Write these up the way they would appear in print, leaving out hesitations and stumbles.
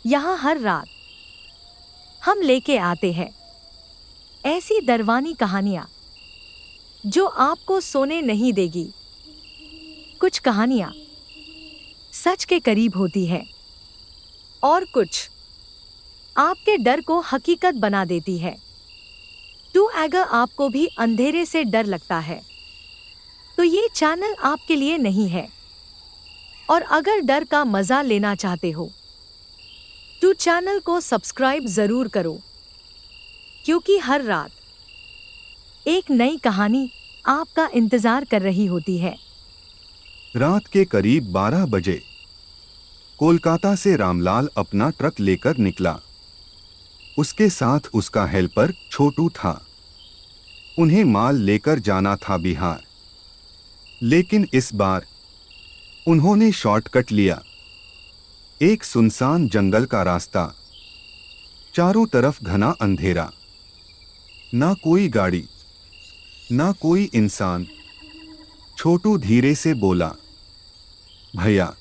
यहाँ हर रात हम लेके आते हैं ऐसी डरवानी कहानियां जो आपको सोने नहीं देगी। कुछ कहानियां सच के करीब होती है और कुछ आपके डर को हकीकत बना देती है। तो अगर आपको भी अंधेरे से डर लगता है तो ये चैनल आपके लिए नहीं है। और अगर डर का मजा लेना चाहते हो तो चैनल को सब्सक्राइब जरूर करो, क्योंकि हर रात एक नई कहानी आपका इंतजार कर रही होती है। रात के करीब 12 बजे कोलकाता से रामलाल अपना ट्रक लेकर निकला। उसके साथ उसका हेल्पर छोटू था। उन्हें माल लेकर जाना था बिहार, लेकिन इस बार उन्होंने शॉर्टकट लिया। एक सुनसान जंगल का रास्ता, चारों तरफ घना अंधेरा, ना कोई गाड़ी ना कोई इंसान। छोटू धीरे से बोला, भैया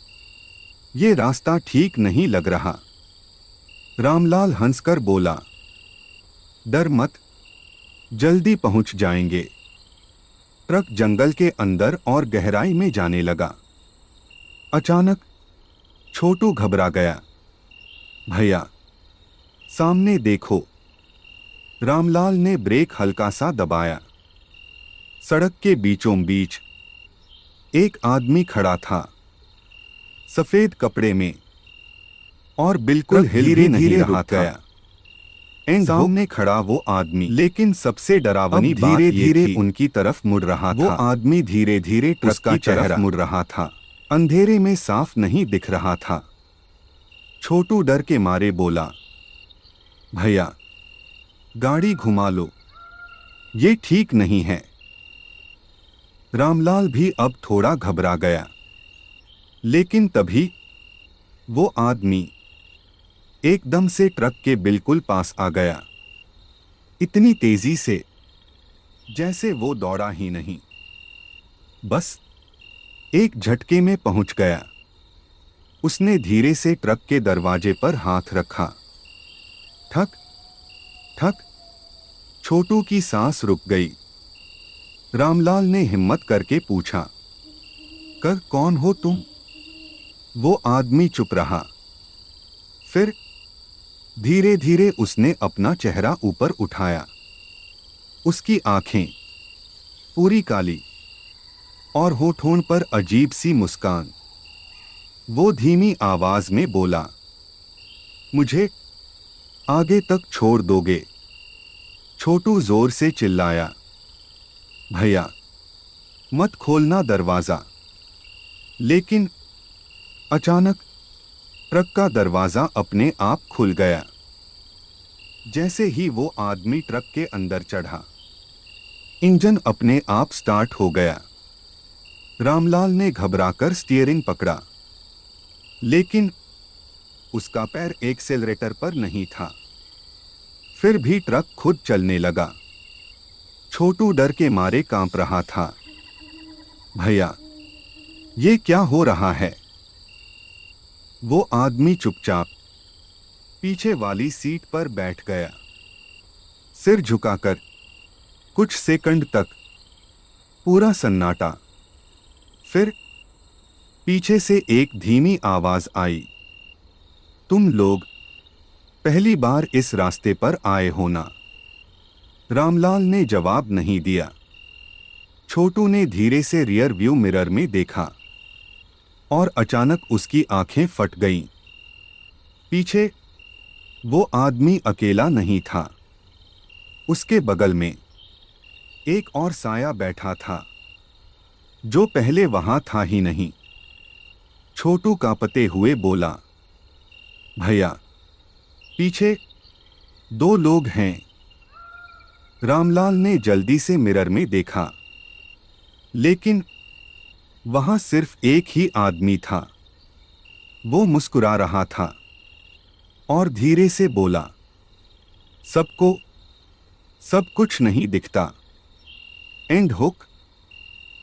ये रास्ता ठीक नहीं लग रहा। रामलाल हंसकर बोला, डर मत, जल्दी पहुंच जाएंगे। ट्रक जंगल के अंदर और गहराई में जाने लगा। अचानक छोटू घबरा गया। भैया सामने देखो। रामलाल ने ब्रेक हल्का सा दबाया। सड़क के बीचों बीच एक आदमी खड़ा था, सफेद कपड़े में, और बिल्कुल हिल भी नहीं रहा था। सामने खड़ा वो आदमी, लेकिन सबसे डरावनी बात धीरे धीरे उनकी तरफ मुड़ रहा था। वो आदमी धीरे धीरे ट्रक की तरफ मुड़ रहा था। अंधेरे में साफ नहीं दिख रहा था। छोटू डर के मारे बोला, भैया गाड़ी घुमा लो, ये ठीक नहीं है। रामलाल भी अब थोड़ा घबरा गया, लेकिन तभी वो आदमी एकदम से ट्रक के बिल्कुल पास आ गया। इतनी तेजी से जैसे वो दौड़ा ही नहीं, बस एक झटके में पहुंच गया। उसने धीरे से ट्रक के दरवाजे पर हाथ रखा। ठक ठक, छोटू की सांस रुक गई। रामलाल ने हिम्मत करके पूछा, कौन हो तुम? वो आदमी चुप रहा। फिर धीरे धीरे उसने अपना चेहरा ऊपर उठाया। उसकी आंखें पूरी काली और होठों पर अजीब सी मुस्कान। वो धीमी आवाज में बोला, मुझे आगे तक छोड़ दोगे? छोटू जोर से चिल्लाया, भैया मत खोलना दरवाजा। लेकिन अचानक ट्रक का दरवाजा अपने आप खुल गया। जैसे ही वो आदमी ट्रक के अंदर चढ़ा, इंजन अपने आप स्टार्ट हो गया। रामलाल ने घबराकर स्टीयरिंग पकड़ा, लेकिन उसका पैर एक्सेलरेटर पर नहीं था। फिर भी ट्रक खुद चलने लगा। छोटू डर के मारे कांप रहा था। भैया ये क्या हो रहा है? वो आदमी चुपचाप पीछे वाली सीट पर बैठ गया, सिर झुकाकर। कुछ सेकंड तक पूरा सन्नाटा। फिर पीछे से एक धीमी आवाज आई, तुम लोग पहली बार इस रास्ते पर आए हो ना? रामलाल ने जवाब नहीं दिया। छोटू ने धीरे से रियर व्यू मिरर में देखा और अचानक उसकी आंखें फट गईं। पीछे वो आदमी अकेला नहीं था। उसके बगल में एक और साया बैठा था, जो पहले वहां था ही नहीं। छोटू कांपते हुए बोला, भैया पीछे 2 लोग हैं। रामलाल ने जल्दी से मिरर में देखा, लेकिन वहां सिर्फ एक ही आदमी था। वो मुस्कुरा रहा था और धीरे से बोला, सबको सब कुछ नहीं दिखता। And hook.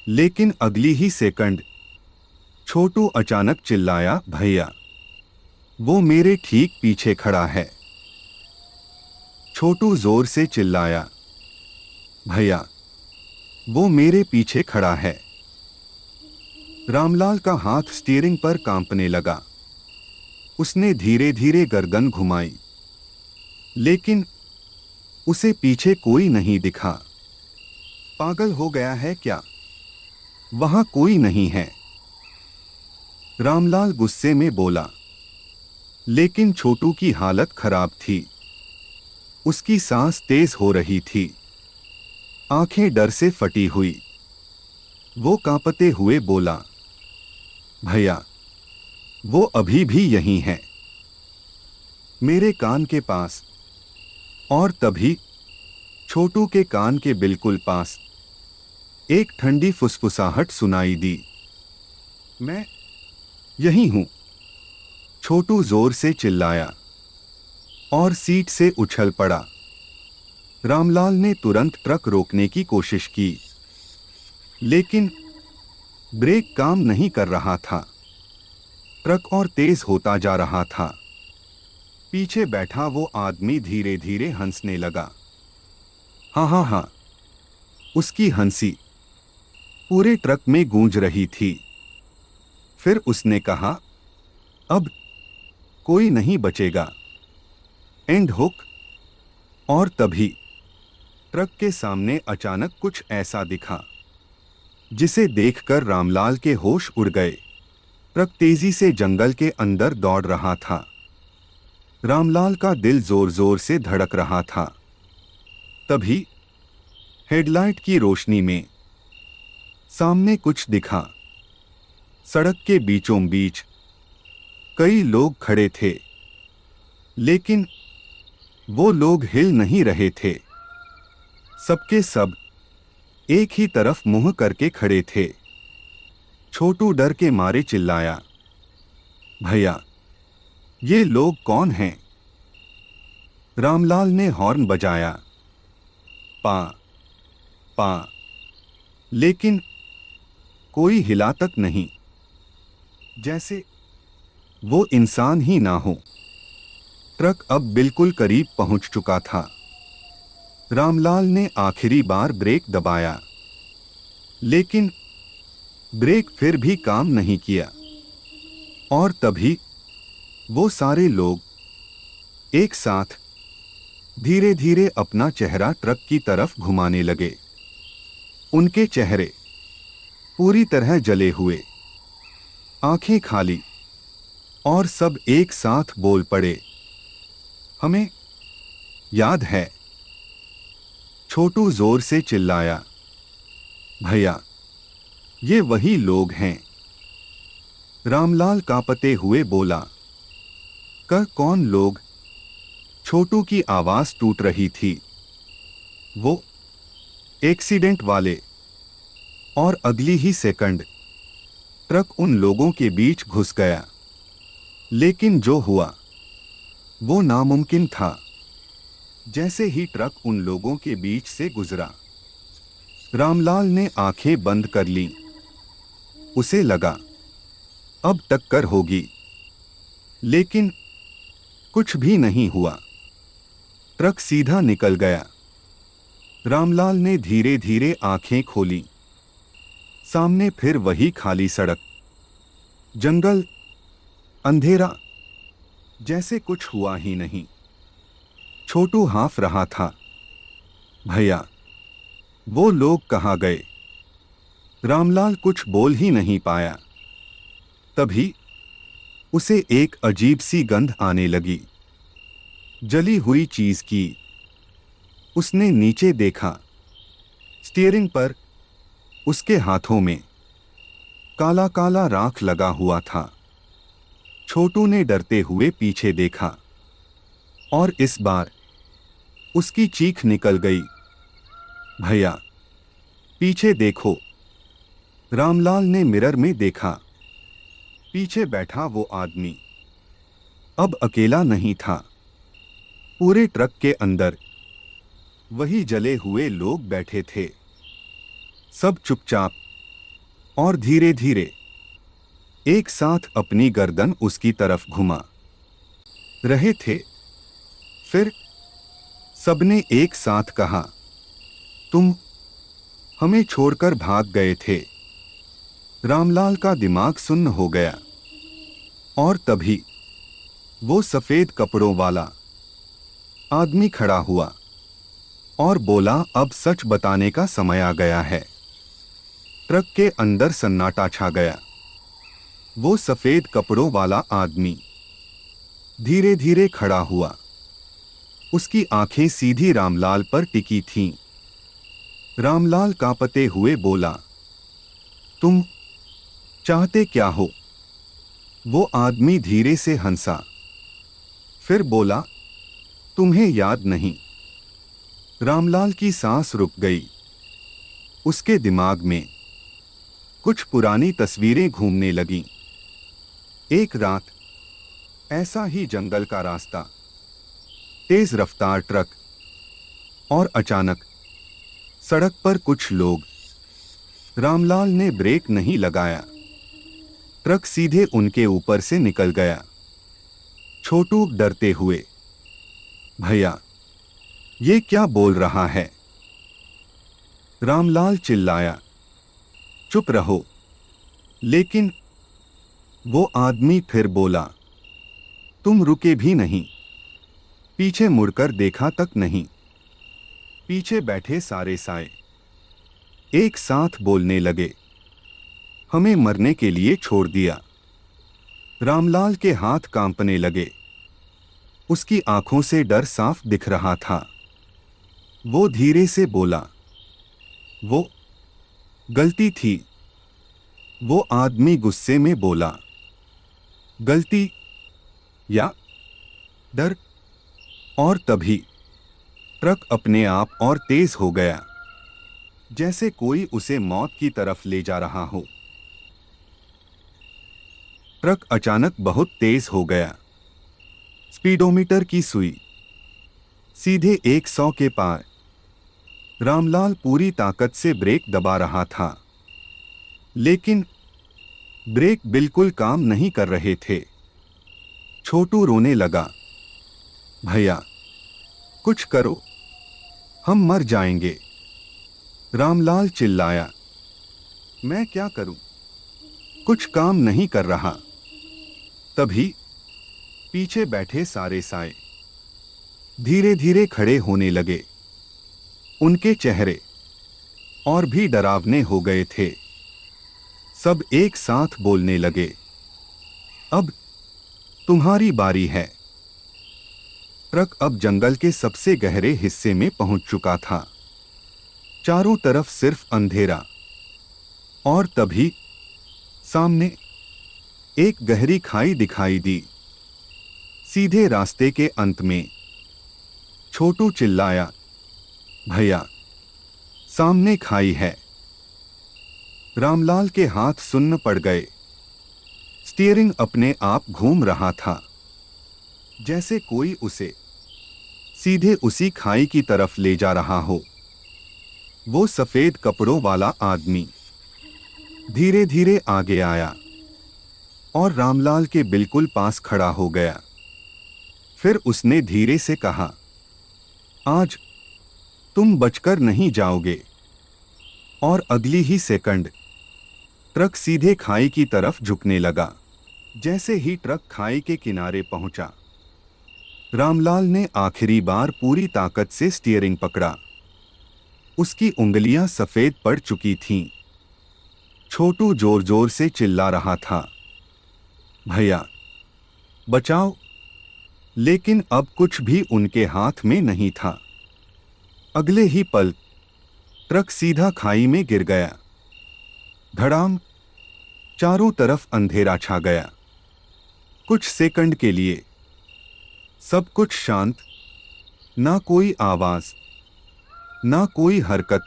लेकिन अगली ही सेकंड छोटू अचानक चिल्लाया, भैया वो मेरे ठीक पीछे खड़ा है। छोटू जोर से चिल्लाया, भैया, वो मेरे पीछे खड़ा है। रामलाल का हाथ स्टीयरिंग पर कांपने लगा। उसने धीरे धीरे गर्दन घुमाई, लेकिन उसे पीछे कोई नहीं दिखा। पागल हो गया है क्या? वहां कोई नहीं है। रामलाल गुस्से में बोला। लेकिन छोटू की हालत खराब थी। उसकी सांस तेज हो रही थी, आंखें डर से फटी हुई। वो कांपते हुए बोला, भैया, वो अभी भी यहीं है, मेरे कान के पास। और तभी छोटू के कान के बिल्कुल पास एक ठंडी फुसफुसाहट सुनाई दी। मैं यहीं हूं, छोटू जोर से चिल्लाया और सीट से उछल पड़ा। रामलाल ने तुरंत ट्रक रोकने की कोशिश की, लेकिन ब्रेक काम नहीं कर रहा था। ट्रक और तेज होता जा रहा था। पीछे बैठा वो आदमी धीरे धीरे हंसने लगा। हाँ हाँ हाँ, उसकी हंसी पूरे ट्रक में गूंज रही थी। फिर उसने कहा, अब कोई नहीं बचेगा, एंड हुक। और तभी ट्रक के सामने अचानक कुछ ऐसा दिखा जिसे देखकर रामलाल के होश उड़ गए। ट्रक तेजी से जंगल के अंदर दौड़ रहा था। रामलाल का दिल जोर जोर से धड़क रहा था। तभी हेडलाइट की रोशनी में सामने कुछ दिखा। सड़क के बीचों बीच कई लोग खड़े थे, लेकिन वो लोग हिल नहीं रहे थे। सबके सब एक ही तरफ मुंह करके खड़े थे। छोटू डर के मारे चिल्लाया, भैया, ये लोग कौन हैं? रामलाल ने हॉर्न बजाया, पा पा, लेकिन कोई हिला तक नहीं, जैसे वो इंसान ही ना हो। ट्रक अब बिल्कुल करीब पहुंच चुका था। रामलाल ने आखिरी बार ब्रेक दबाया, लेकिन ब्रेक फिर भी काम नहीं किया। और तभी वो सारे लोग एक साथ धीरे धीरे अपना चेहरा ट्रक की तरफ घुमाने लगे। उनके चेहरे पूरी तरह जले हुए, आंखें खाली, और सब एक साथ बोल पड़े, हमें याद है। छोटू जोर से चिल्लाया, भैया, ये वही लोग हैं। रामलाल कांपते हुए बोला, कौन लोग? छोटू की आवाज टूट रही थी। वो एक्सीडेंट वाले। और अगली ही सेकंड ट्रक उन लोगों के बीच घुस गया। लेकिन जो हुआ वो नामुमकिन था। जैसे ही ट्रक उन लोगों के बीच से गुजरा, रामलाल ने आंखें बंद कर लीं। उसे लगा अब टक्कर होगी, लेकिन कुछ भी नहीं हुआ। ट्रक सीधा निकल गया। रामलाल ने धीरे धीरे आंखें खोली। सामने फिर वही खाली सड़क, जंगल, अंधेरा, जैसे कुछ हुआ ही नहीं। छोटू हाँफ रहा था, भैया, वो लोग कहाँ गए? रामलाल कुछ बोल ही नहीं पाया। तभी उसे एक अजीब सी गंध आने लगी, जली हुई चीज की। उसने नीचे देखा। स्टीयरिंग पर उसके हाथों में काला काला राख लगा हुआ था। छोटू ने डरते हुए पीछे देखा, और इस बार उसकी चीख निकल गई, भैया, पीछे देखो। रामलाल ने मिरर में देखा। पीछे बैठा वो आदमी अब अकेला नहीं था। पूरे ट्रक के अंदर वही जले हुए लोग बैठे थे, सब चुपचाप और धीरे धीरे एक साथ अपनी गर्दन उसकी तरफ घुमा। रहे थे। फिर सबने एक साथ कहा, तुम हमें छोड़कर भाग गए थे। रामलाल का दिमाग सुन्न हो गया और तभी वो सफेद कपड़ों वाला आदमी खड़ा हुआ और बोला, अब सच बताने का समय आ गया है। ट्रक के अंदर सन्नाटा छा गया। वो सफेद कपड़ों वाला आदमी धीरे धीरे खड़ा हुआ। उसकी आंखें सीधी रामलाल पर टिकी थीं। रामलाल कांपते हुए बोला, तुम चाहते क्या हो? वो आदमी धीरे से हंसा, फिर बोला, तुम्हें याद नहीं। रामलाल की सांस रुक गई। उसके दिमाग में कुछ पुरानी तस्वीरें घूमने लगीं। एक रात, ऐसा ही जंगल का रास्ता, तेज रफ्तार ट्रक और अचानक सड़क पर कुछ लोग। रामलाल ने ब्रेक नहीं लगाया। ट्रक सीधे उनके ऊपर से निकल गया। छोटू डरते हुए, भैया ये क्या बोल रहा है? रामलाल चिल्लाया, चुप रहो। लेकिन वो आदमी फिर बोला, तुम रुके भी नहीं, पीछे मुड़कर देखा तक नहीं। पीछे बैठे सारे साए एक साथ बोलने लगे, हमें मरने के लिए छोड़ दिया। रामलाल के हाथ कांपने लगे। उसकी आंखों से डर साफ दिख रहा था। वो धीरे से बोला, वो गलती थी। वो आदमी गुस्से में बोला, गलती या डर? और तभी ट्रक अपने आप और तेज हो गया, जैसे कोई उसे मौत की तरफ ले जा रहा हो। ट्रक अचानक बहुत तेज हो गया। स्पीडोमीटर की सुई सीधे 100 के पार। रामलाल पूरी ताकत से ब्रेक दबा रहा था, लेकिन ब्रेक बिल्कुल काम नहीं कर रहे थे। छोटू रोने लगा, भैया कुछ करो, हम मर जाएंगे। रामलाल चिल्लाया, मैं क्या करूं? कुछ काम नहीं कर रहा। तभी पीछे बैठे सारे साए धीरे धीरे खड़े होने लगे। उनके चेहरे और भी डरावने हो गए थे। सब एक साथ बोलने लगे, अब तुम्हारी बारी है। ट्रक अब जंगल के सबसे गहरे हिस्से में पहुंच चुका था। चारों तरफ सिर्फ अंधेरा। और तभी सामने एक गहरी खाई दिखाई दी। सीधे रास्ते के अंत में। छोटू चिल्लाया, भैया सामने खाई है। रामलाल के हाथ सुन्न पड़ गए। स्टीयरिंग अपने आप घूम रहा था, जैसे कोई उसे सीधे उसी खाई की तरफ ले जा रहा हो। वो सफेद कपड़ों वाला आदमी धीरे धीरे आगे आया और रामलाल के बिल्कुल पास खड़ा हो गया। फिर उसने धीरे से कहा, आज तुम बचकर नहीं जाओगे। और अगली ही सेकंड ट्रक सीधे खाई की तरफ झुकने लगा। जैसे ही ट्रक खाई के किनारे पहुंचा, रामलाल ने आखिरी बार पूरी ताकत से स्टीयरिंग पकड़ा। उसकी उंगलियां सफेद पड़ चुकी थीं। छोटू जोर जोर से चिल्ला रहा था, भैया बचाओ। लेकिन अब कुछ भी उनके हाथ में नहीं था। अगले ही पल ट्रक सीधा खाई में गिर गया। धड़ाम। चारों तरफ अंधेरा छा गया। कुछ सेकंड के लिए सब कुछ शांत। ना कोई आवाज, ना कोई हरकत।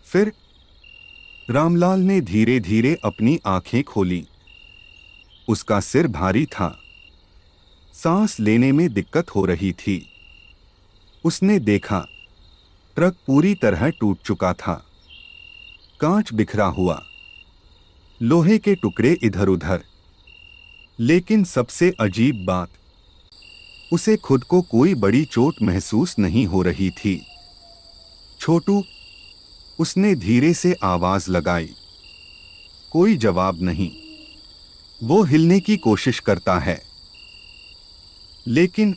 फिर रामलाल ने धीरे धीरे अपनी आंखें खोली। उसका सिर भारी था। सांस लेने में दिक्कत हो रही थी। उसने देखा, ट्रक पूरी तरह टूट चुका था। कांच बिखरा हुआ, लोहे के टुकड़े इधर उधर। लेकिन सबसे अजीब बात, उसे खुद को कोई बड़ी चोट महसूस नहीं हो रही थी। छोटू, उसने धीरे से आवाज लगाई। कोई जवाब नहीं। वो हिलने की कोशिश करता है, लेकिन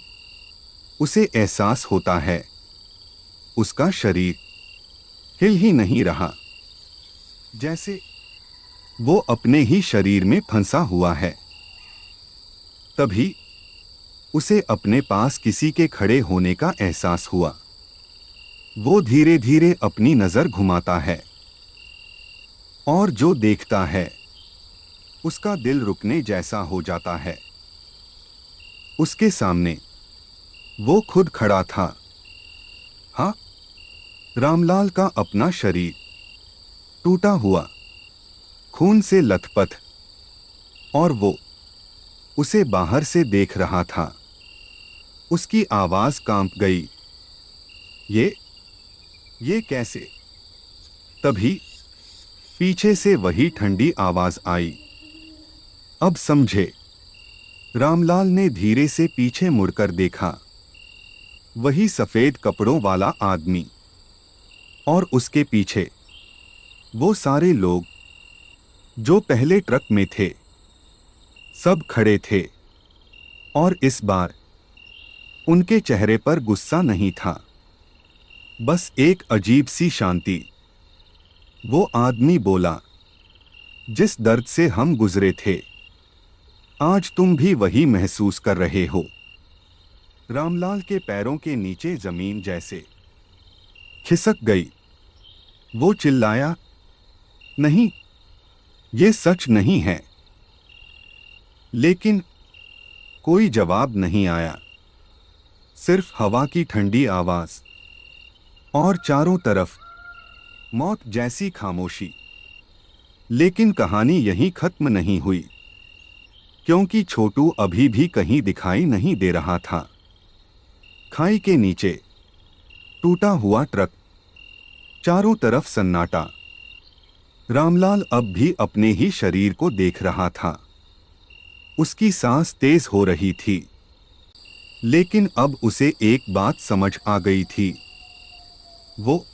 उसे एहसास होता है उसका शरीर हिल ही नहीं रहा, जैसे वो अपने ही शरीर में फंसा हुआ है। तभी उसे अपने पास किसी के खड़े होने का एहसास हुआ। वो धीरे धीरे अपनी नजर घुमाता है और जो देखता है उसका दिल रुकने जैसा हो जाता है। उसके सामने वो खुद खड़ा था। हाँ, रामलाल का अपना शरीर, टूटा हुआ, खून से लथपथ, और वो उसे बाहर से देख रहा था। उसकी आवाज कांप गई। ये कैसे? तभी पीछे से वही ठंडी आवाज आई। अब समझे। रामलाल ने धीरे से पीछे मुड़कर देखा। वही सफेद कपड़ों वाला आदमी, और उसके पीछे वो सारे लोग जो पहले ट्रक में थे, सब खड़े थे। और इस बार उनके चेहरे पर गुस्सा नहीं था, बस एक अजीब सी शांति। वो आदमी बोला, जिस दर्द से हम गुजरे थे, आज तुम भी वही महसूस कर रहे हो। रामलाल के पैरों के नीचे जमीन जैसे खिसक गई। वो चिल्लाया, नहीं, ये सच नहीं है। लेकिन कोई जवाब नहीं आया, सिर्फ हवा की ठंडी आवाज और चारों तरफ मौत जैसी खामोशी। लेकिन कहानी यहीं खत्म नहीं हुई, क्योंकि छोटू अभी भी कहीं दिखाई नहीं दे रहा था। खाई के नीचे टूटा हुआ ट्रक, चारों तरफ सन्नाटा। रामलाल अब भी अपने ही शरीर को देख रहा था। उसकी सांस तेज हो रही थी, लेकिन अब उसे एक बात समझ आ गई थी। वो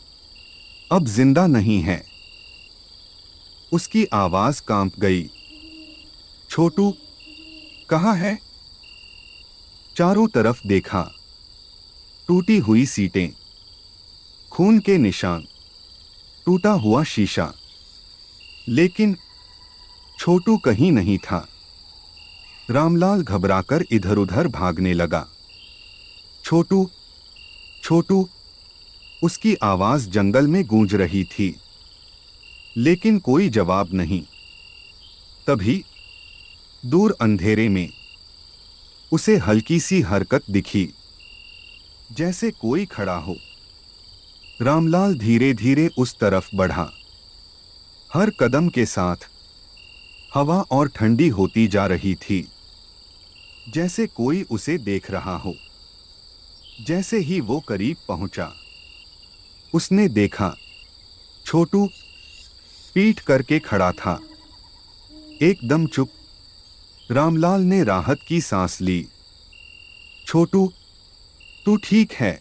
अब जिंदा नहीं है। उसकी आवाज कांप गई। छोटू कहाँ है? चारों तरफ देखा। टूटी हुई सीटें, खून के निशान, टूटा हुआ शीशा, लेकिन छोटू कहीं नहीं था। रामलाल घबराकर इधर-उधर भागने लगा। छोटू, छोटू, उसकी आवाज जंगल में गूंज रही थी, लेकिन कोई जवाब नहीं। तभी दूर अंधेरे में उसे हल्की सी हरकत दिखी, जैसे कोई खड़ा हो। रामलाल धीरे धीरे उस तरफ बढ़ा। हर कदम के साथ हवा और ठंडी होती जा रही थी, जैसे कोई उसे देख रहा हो। जैसे ही वो करीब पहुंचा, उसने देखा छोटू पीठ करके खड़ा था, एकदम चुप। रामलाल ने राहत की सांस ली। छोटू, तू ठीक है?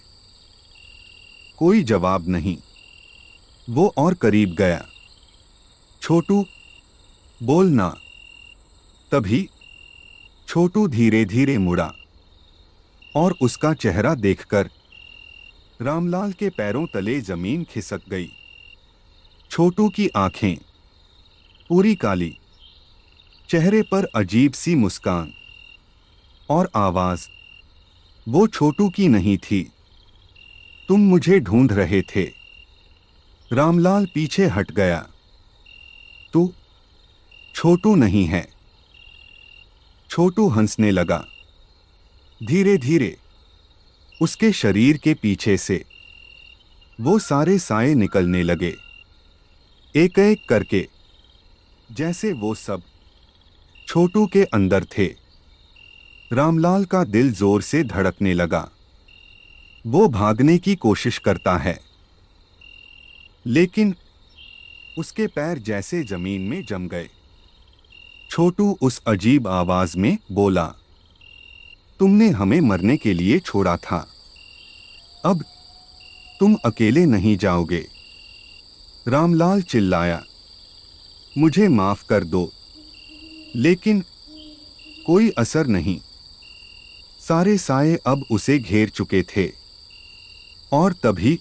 कोई जवाब नहीं। वो और करीब गया। छोटू, बोलना। तभी छोटू धीरे धीरे मुड़ा, और उसका चेहरा देखकर रामलाल के पैरों तले जमीन खिसक गई। छोटू की आंखें पूरी काली, चेहरे पर अजीब सी मुस्कान, और आवाज वो छोटू की नहीं थी। तुम मुझे ढूंढ रहे थे। रामलाल पीछे हट गया। तू छोटू नहीं है। छोटू हंसने लगा। धीरे धीरे उसके शरीर के पीछे से वो सारे साए निकलने लगे, एक एक करके, जैसे वो सब छोटू के अंदर थे। रामलाल का दिल जोर से धड़कने लगा। वो भागने की कोशिश करता है, लेकिन उसके पैर जैसे जमीन में जम गए। छोटू उस अजीब आवाज में बोला, तुमने हमें मरने के लिए छोड़ा था, अब तुम अकेले नहीं जाओगे। रामलाल चिल्लाया, मुझे माफ कर दो। लेकिन कोई असर नहीं। सारे साए अब उसे घेर चुके थे। और तभी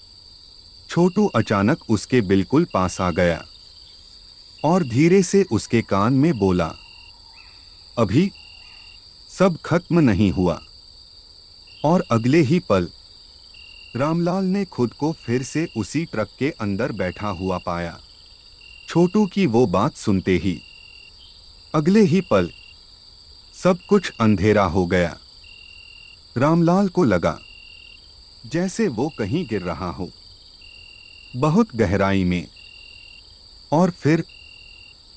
छोटू अचानक उसके बिल्कुल पास आ गया और धीरे से उसके कान में बोला, अभी सब खत्म नहीं हुआ। और अगले ही पल रामलाल ने खुद को फिर से उसी ट्रक के अंदर बैठा हुआ पाया। छोटू की वो बात सुनते ही अगले ही पल सब कुछ अंधेरा हो गया। रामलाल को लगा जैसे वो कहीं गिर रहा हो, बहुत गहराई में। और फिर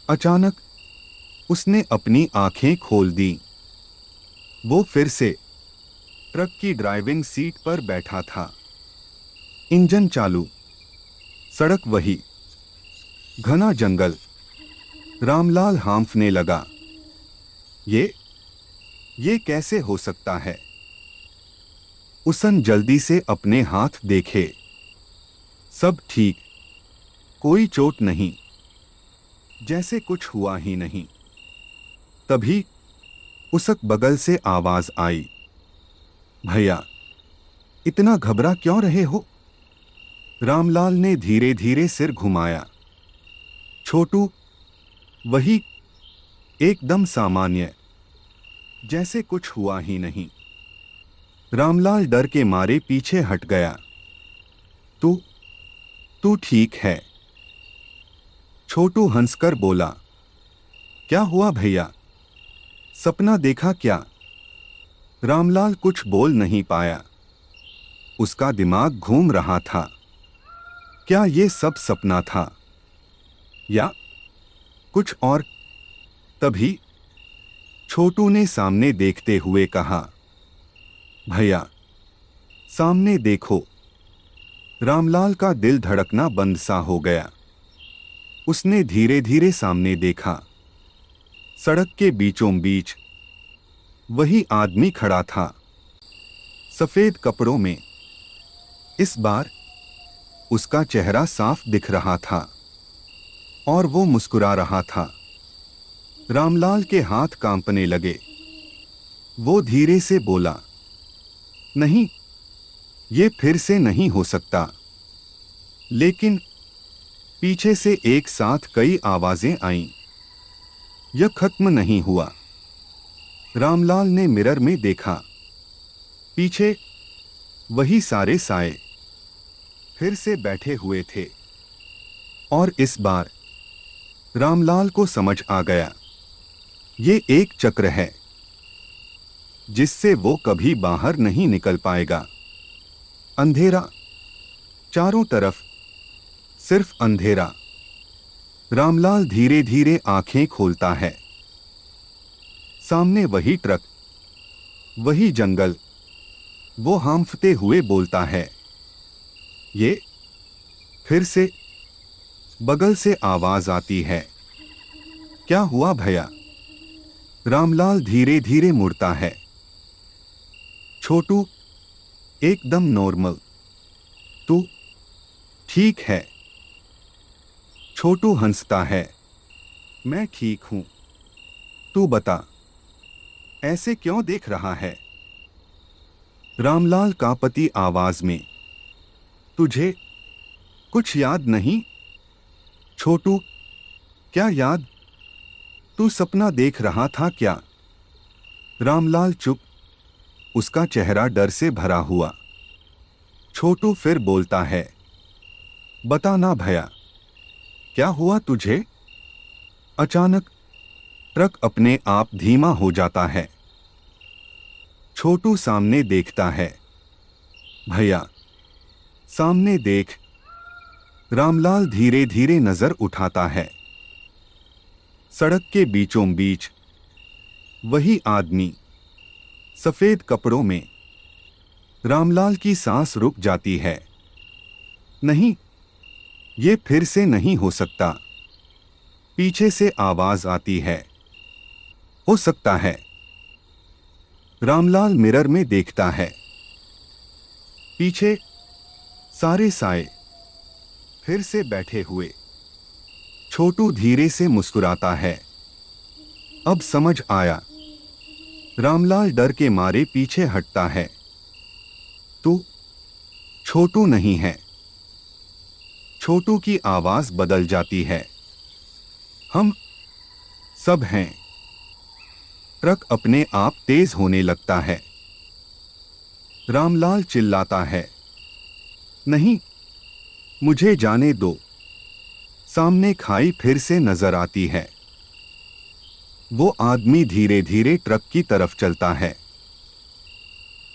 अचानक उसने अपनी आंखें खोल दी। वो फिर से ट्रक की ड्राइविंग सीट पर बैठा था। इंजन चालू, सड़क वही, घना जंगल। रामलाल हांफने लगा। ये कैसे हो सकता है? उसन जल्दी से अपने हाथ देखे। सब ठीक, कोई चोट नहीं, जैसे कुछ हुआ ही नहीं। तभी उसक बगल से आवाज आई, भैया, इतना घबरा क्यों रहे हो? रामलाल ने धीरे धीरे सिर घुमाया। छोटू, वही, एकदम सामान्य, जैसे कुछ हुआ ही नहीं। रामलाल डर के मारे पीछे हट गया। तू ठीक है? छोटू हंसकर बोला, क्या हुआ भैया? सपना देखा क्या? रामलाल कुछ बोल नहीं पाया। उसका दिमाग घूम रहा था। क्या ये सब सपना था या कुछ और? तभी छोटू ने सामने देखते हुए कहा, भैया, सामने देखो। रामलाल का दिल धड़कना बंद सा हो गया। उसने धीरे धीरे सामने देखा। सड़क के बीचों बीच वही आदमी खड़ा था, सफेद कपड़ों में। इस बार उसका चेहरा साफ दिख रहा था और वो मुस्कुरा रहा था। रामलाल के हाथ कांपने लगे। वो धीरे से बोला, नहीं, ये फिर से नहीं हो सकता। लेकिन पीछे से एक साथ कई आवाजें आईं। यह खत्म नहीं हुआ। रामलाल ने मिरर में देखा। पीछे वही सारे साए फिर से बैठे हुए थे। और इस बार रामलाल को समझ आ गया, ये एक चक्र है जिससे वो कभी बाहर नहीं निकल पाएगा। अंधेरा, चारों तरफ सिर्फ अंधेरा। रामलाल धीरे धीरे आंखें खोलता है। सामने वही ट्रक, वही जंगल। वो हांफते हुए बोलता है, ये फिर से। बगल से आवाज आती है, क्या हुआ भैया? रामलाल धीरे धीरे मुड़ता है। छोटू, एकदम नॉर्मल। तू ठीक है? छोटू हंसता है, मैं ठीक हूं। तू बता, ऐसे क्यों देख रहा है? रामलाल कांपती आवाज में, तुझे कुछ याद नहीं? छोटू, क्या याद? तू सपना देख रहा था क्या? रामलाल चुप, उसका चेहरा डर से भरा हुआ। छोटू फिर बोलता है, बता ना भैया, क्या हुआ तुझे? अचानक ट्रक अपने आप धीमा हो जाता है। छोटू सामने देखता है। भैया, सामने देख। रामलाल धीरे धीरे नजर उठाता है। सड़क के बीचों बीच वही आदमी, सफेद कपड़ों में। रामलाल की सांस रुक जाती है। नहीं, ये फिर से नहीं हो सकता। पीछे से आवाज आती है, हो सकता है। रामलाल मिरर में देखता है। पीछे सारे साए फिर से बैठे हुए। छोटू धीरे से मुस्कुराता है। अब समझ आया। रामलाल डर के मारे पीछे हटता है। तू छोटू नहीं है। छोटू की आवाज बदल जाती है। हम सब हैं। ट्रक अपने आप तेज होने लगता है। रामलाल चिल्लाता है, नहीं, मुझे जाने दो। सामने खाई फिर से नजर आती है। वो आदमी धीरे धीरे ट्रक की तरफ चलता है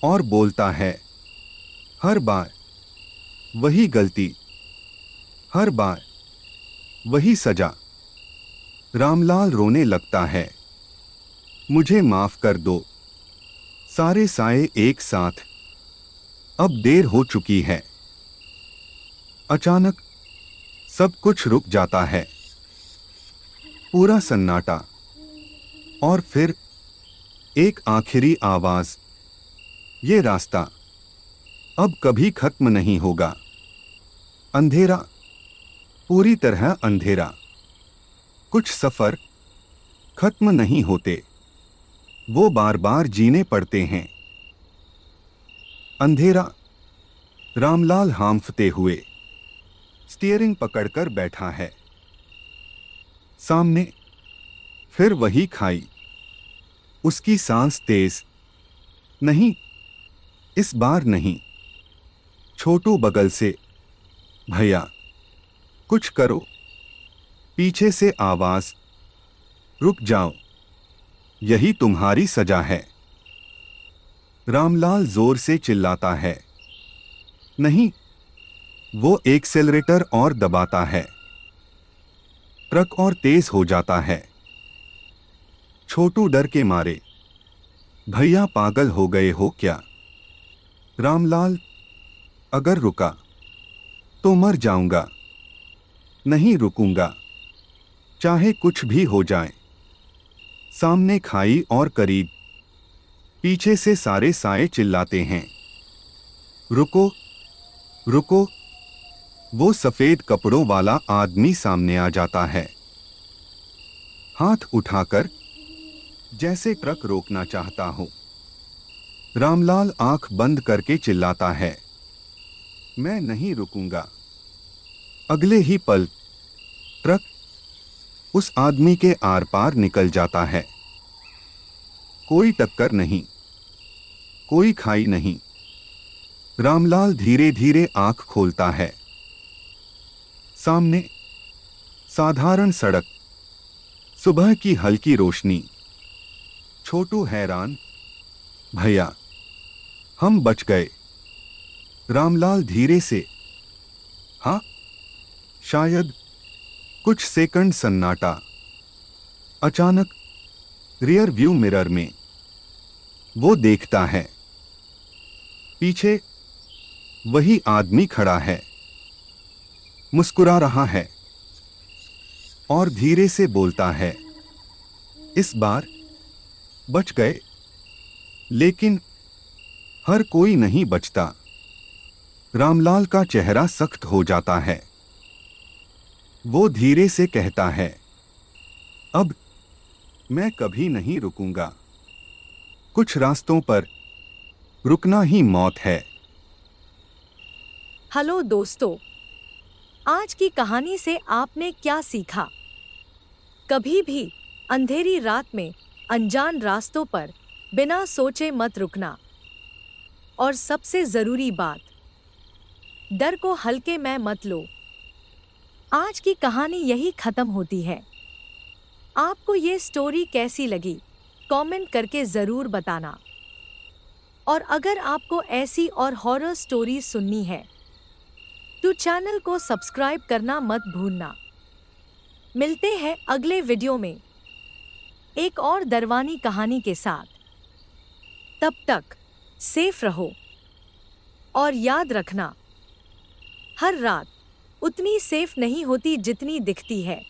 और बोलता है, हर बार वही गलती, हर बार वही सजा। रामलाल रोने लगता है। मुझे माफ कर दो। सारे साए एक साथ। अब देर हो चुकी है। अचानक सब कुछ रुक जाता है। पूरा सन्नाटा। और फिर एक आखिरी आवाज, ये रास्ता अब कभी खत्म नहीं होगा। अंधेरा, पूरी तरह अंधेरा। कुछ सफर खत्म नहीं होते, वो बार बार जीने पड़ते हैं। अंधेरा। रामलाल हांफते हुए स्टीयरिंग पकड़कर बैठा है। सामने फिर वही खाई। उसकी सांस तेज। नहीं, इस बार नहीं। छोटू बगल से, भैया कुछ करो। पीछे से आवाज, रुक जाओ, यही तुम्हारी सजा है। रामलाल जोर से चिल्लाता है। नहीं। वो एक्सेलरेटर और दबाता है। ट्रक और तेज हो जाता है। छोटू डर के मारे, भैया पागल हो गए हो क्या? रामलाल, अगर रुका तो मर जाऊंगा। नहीं रुकूंगा, चाहे कुछ भी हो जाए। सामने खाई और करीब। पीछे से सारे साए चिल्लाते हैं, रुको, रुको। वो सफेद कपड़ों वाला आदमी सामने आ जाता है, हाथ उठाकर, जैसे ट्रक रोकना चाहता हो। रामलाल आंख बंद करके चिल्लाता है, मैं नहीं रुकूंगा। अगले ही पल ट्रक उस आदमी के आर पार निकल जाता है। कोई टक्कर नहीं, कोई खाई नहीं। रामलाल धीरे धीरे आंख खोलता है। सामने साधारण सड़क, सुबह की हल्की रोशनी। छोटू हैरान, भैया हम बच गए। रामलाल धीरे से, हाँ शायद। कुछ सेकंड सन्नाटा। अचानक रियर व्यू मिरर में वो देखता है, पीछे वही आदमी खड़ा है, मुस्कुरा रहा है और धीरे से बोलता है, इस बार बच गए। लेकिन हर कोई नहीं बचता। रामलाल का चेहरा सख्त हो जाता है। वो धीरे से कहता है, अब मैं कभी नहीं रुकूंगा। कुछ रास्तों पर रुकना ही मौत है। हेलो दोस्तों, आज की कहानी से आपने क्या सीखा? कभी भी अंधेरी रात में अनजान रास्तों पर बिना सोचे मत रुकना। और सबसे जरूरी बात, डर को हल्के में मत लो। आज की कहानी यही खत्म होती है। आपको ये स्टोरी कैसी लगी, कमेंट करके जरूर बताना। और अगर आपको ऐसी और हॉरर स्टोरी सुननी है तो चैनल को सब्सक्राइब करना मत भूलना। मिलते हैं अगले वीडियो में एक और दरवानी कहानी के साथ। तब तक सेफ रहो और याद रखना, हर रात उतनी सेफ नहीं होती जितनी दिखती है।